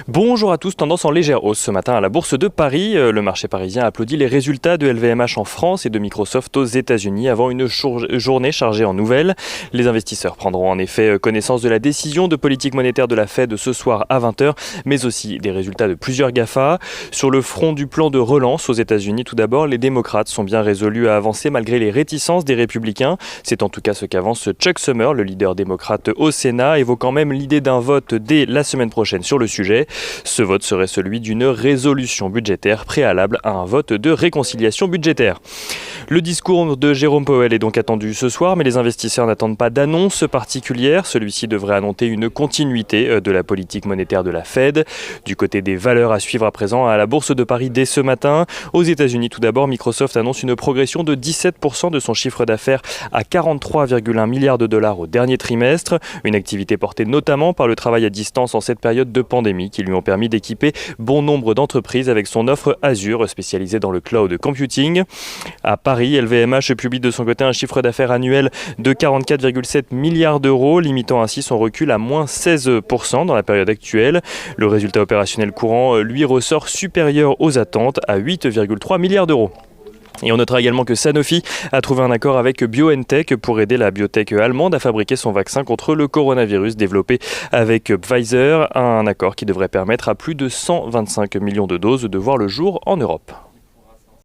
Bonjour à tous, tendance en légère hausse ce matin à la Bourse de Paris. Le marché parisien applaudit les résultats de LVMH en France et de Microsoft aux États-Unis avant une journée chargée en nouvelles. Les investisseurs prendront en effet connaissance de la décision de politique monétaire de la Fed ce soir à 20h, mais aussi des résultats de plusieurs GAFA. Sur le front du plan de relance aux États-Unis, tout d'abord, les démocrates sont bien résolus à avancer malgré les réticences des républicains. C'est en tout cas ce qu'avance Chuck Schumer, le leader démocrate au Sénat, évoquant même l'idée d'un vote dès la semaine prochaine sur le sujet. Ce vote serait celui d'une résolution budgétaire préalable à un vote de réconciliation budgétaire. Le discours de Jérôme Powell est donc attendu ce soir, mais les investisseurs n'attendent pas d'annonce particulière. Celui-ci devrait annoncer une continuité de la politique monétaire de la Fed. Du côté des valeurs à suivre à présent à la Bourse de Paris dès ce matin. Aux États-Unis, tout d'abord, Microsoft annonce une progression de 17% de son chiffre d'affaires à 43,1 milliards de dollars au dernier trimestre. Une activité portée notamment par le travail à distance en cette période de pandémie qui lui ont permis d'équiper bon nombre d'entreprises avec son offre Azure spécialisée dans le cloud computing. À Paris, LVMH publie de son côté un chiffre d'affaires annuel de 44,7 milliards d'euros, limitant ainsi son recul à moins 16% dans la période actuelle. Le résultat opérationnel courant, lui, ressort supérieur aux attentes à 8,3 milliards d'euros. Et on notera également que Sanofi a trouvé un accord avec BioNTech pour aider la biotech allemande à fabriquer son vaccin contre le coronavirus développé avec Pfizer. Un accord qui devrait permettre à plus de 125 millions de doses de voir le jour en Europe.